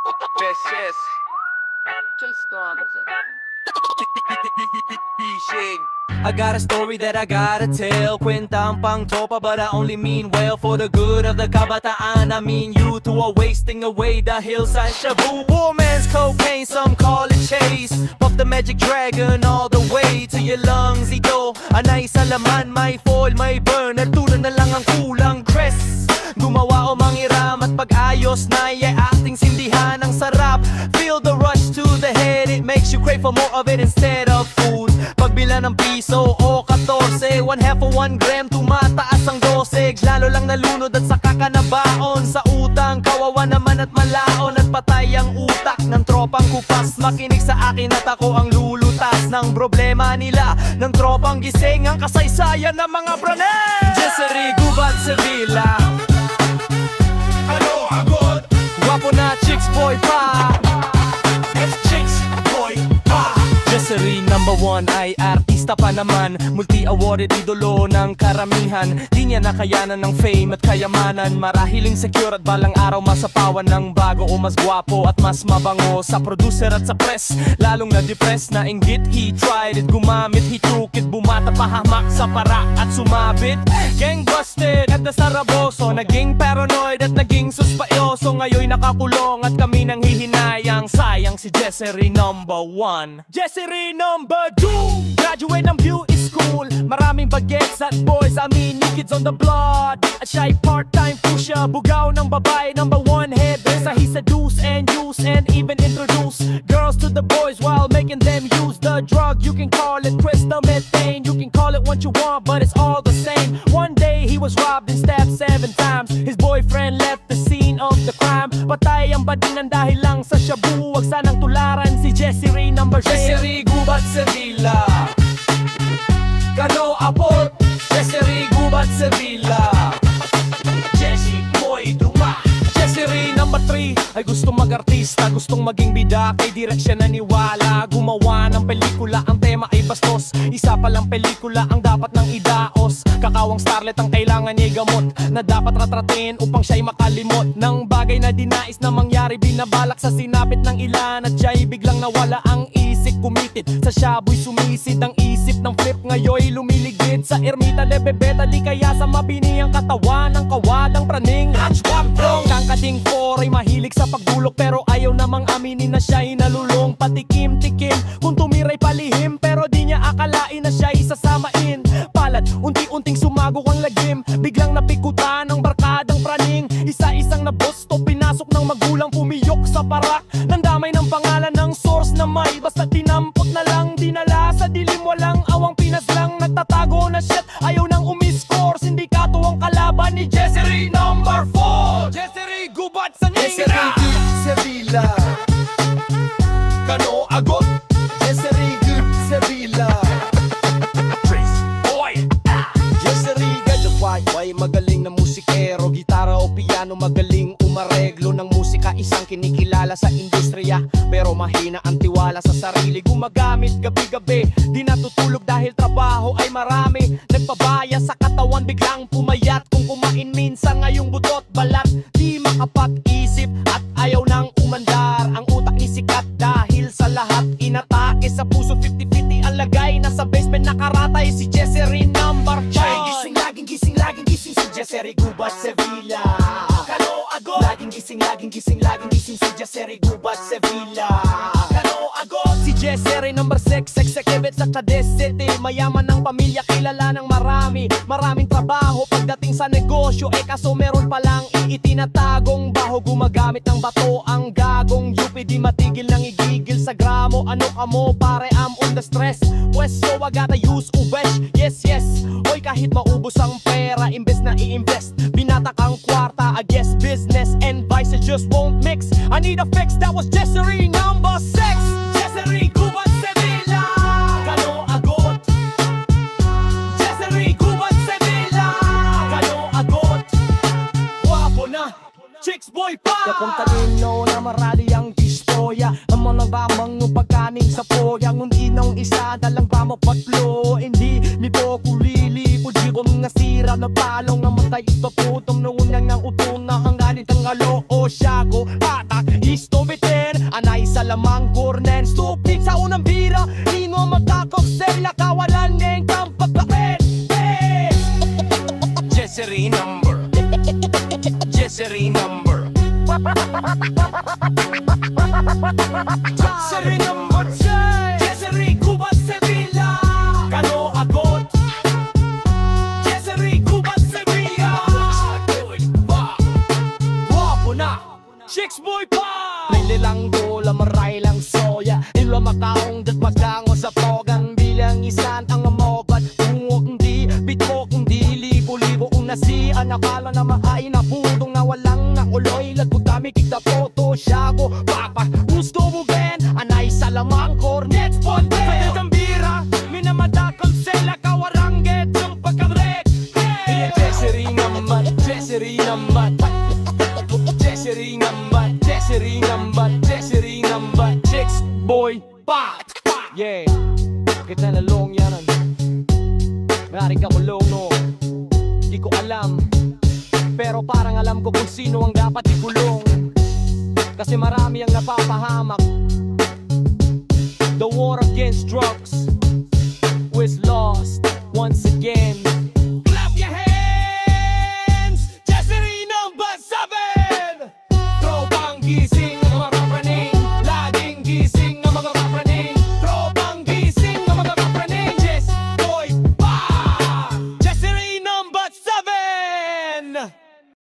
Yes, yes. I got a story that I gotta tell. Kwentang pang tropa, but I only mean well. For the good of the kabataan, I mean you two are wasting away dahil sa shabu. Woman's cocaine, some call it chase. Puff the magic dragon all the way to your lungs. Ito, anay sa laman, may foil, may burn. Natulo na lang ang kulang, Chris. Gumawa o manghiram at pag-ayos na ating sindihan ang sarap. Feel the rush to the head, it makes you crave for more of it instead of food. Pagbila ng piso o 14, 1/2 o 1 gram, tumataas ang dosage. Lalo lang nalunod at saka ka nabaon sa utang. Kawawa naman at malaon at patay ang utak ng tropang kupas. Makinig sa akin at ako ang lulutas ng problema nila, ng tropang gising ang kasaysayan ng mga branes. Jessery, Gubat, Sevilla. Ano agad? Guwapo na chicks boy pa. Chicks boy pa. Jessery #1 ay artista pa naman, multi-awarded idolo ng karamihan. Di niya nakayanan ng fame at kayamanan. Marahiling secure at balang araw masapawan ng bago o mas gwapo at mas mabango. Sa producer at sa press, lalong na-depress na inggit. He tried it, gumamit, he took it. Bumata pahamak sa para at sumabit. Gang busted at nasaraboso, naging paranoid at naging suspayoso. Ngayon nakakulong at kami nang hihinayang. Sayang si Jessery #1. Jessery #2, graduate ng beauty school. Maraming bagets at boys, I mean new kids on the blood. At siya ay part-time pusher, bugaw ng babae #1 head. Sa he seduce and use and even introduce girls to the boys while making them use the drug. You can call it crystal methane, you can call it what you want, but it's all the same. One day he was robbed and stabbed 7 times. His boyfriend left the scene of the crime. Patay ang badinan dahil lang sa shabu. Wag sanang tularan si Jessery #6. Jessery, Gubat, Sevilla. Kano Apol, Jessery, Gubat, Sevilla. Jessie Boy Duma. Jessery #3 ay gustong mag-artista, gustong maging bida, kay direksyon naniwala. Gumawa ng pelikula, ang tema ay bastos. Isa palang pelikula ang dapat nang idaos. Kakawang starlet ang kailangan niya gamot, na dapat ratratin upang siya'y makalimot ng bagay na dinais na mangyari. Binabalak sa sinapit ng ilan at siya'y biglang nawala ang isip. Kumitit sa shabu'y sumisid ang isip ng flip. Ngayoy lumiligid sa ermita de bebeta. Di kaya sa mabini ang katawan ng kawadang praning. Kang kading 4 ay mahilig sa pagdulok, pero ayaw namang aminin na siya'y nalulong. Patikim-tikim kung tumiray palihim, pero di niya akalain na siya'y sasamain. Palad, unti-unting sumagok ang lagim. Biglang napikutan ng barkadang praning. Isa-isang nabosto, pinasok ng magulang. Pumiyok sa parak, nandamay ng pangalan ng source na may basta tinampot na lang. Dinala sa dilim, walang awang pinaslang. Nagtatago na shit, ayaw nang umiscore. Sindikato ang kalaban ni Jessery #4. Jessery, Gubat sa Jessery, Sevilla. Kano agot? Jessery, Sevilla. Trace boy. Jessery, gadjaway, magaling na musikero. Gitara o piano, magaling umareglo ng musika. Isang kinikilala sa industriya, pero mahina ang tiwala sa sarili. Gumagamit gabi-gabi, di natutulog dahil trabaho ay marami. Nagpabaya sa katawan, biglang pumayat. Kung kumain minsan ngayong butot balat. Di makapag-isip at ayaw nang umandar. Ang utak ni sikat dahil sa lahat inatake sa puso. 50-50 ang lagay, nasa basement nakaratay si Jessery #5. Gising, laging gising, laging gising si Jessery, Gubat, Sevilla. Kano agot? Laging gising, laging gising, laging gising si Jessery, Gubat, Sevilla. Kano agot? Si Jessery #6, executive sa Cadiz City. Mayaman ng pamilya, kilala ng marami. Maraming trabaho pagdating sa negosyo, kaso meron palang itinatagong baho. Gumagamit ng bato ang gagong UP, di matigil nang igigil sa gramo. Ano amo pare, I'm on the stress. Pues so I gotta use ubesh, yes yes. Hoy kahit maubos ang pera, imbes na i-invest, binata kang kwarta. I guess business and vice just won't mix. I need a fix, that was Jessery #6. Jessery, Gubat, Sevilla. Kano agot? Jessery, Gubat, Sevilla. Kano agot? Guwapo na chicks boy pa. Kapag talino na marali ang istorya, ang mga bamang pagkaning sa poya. Ngundi nung isa dalang ba mapatlo. Hindi nito kulili, puji kong nasira na palong. Namatay ito putong noon nang utong na ang ganit ang alo. O siya ko, patak, istomit Jessery number. Jessery number 6. Jessery Gubat Sevilla. Kano Agot. Jessery Gubat Sevilla. Wapo na Chicks boy pa Nililang dola maray lang soya Ilo makaong dat magkango sa togan Bilang isan ang amobat Tungok hindi bitmo kundi libo-libo Kung nasian akala na maain na putong na walang nakuloy Lagod kami kita foto Siyago papa Gusto mo ben Anay sa lamang cornet Ponte Pwede kang bira Minamadakang sela kawaranget Yung pagkamrek Hey Jessery naman Jessery naman Jessery naman Jessery naman Jessery naman Chicks boy pa Yeah Kita na long yanan Ngari ka kulong no Di ko alam Pero parang alam ko kung sino ang dapat ikulong Kasi marami ang napapahamak The war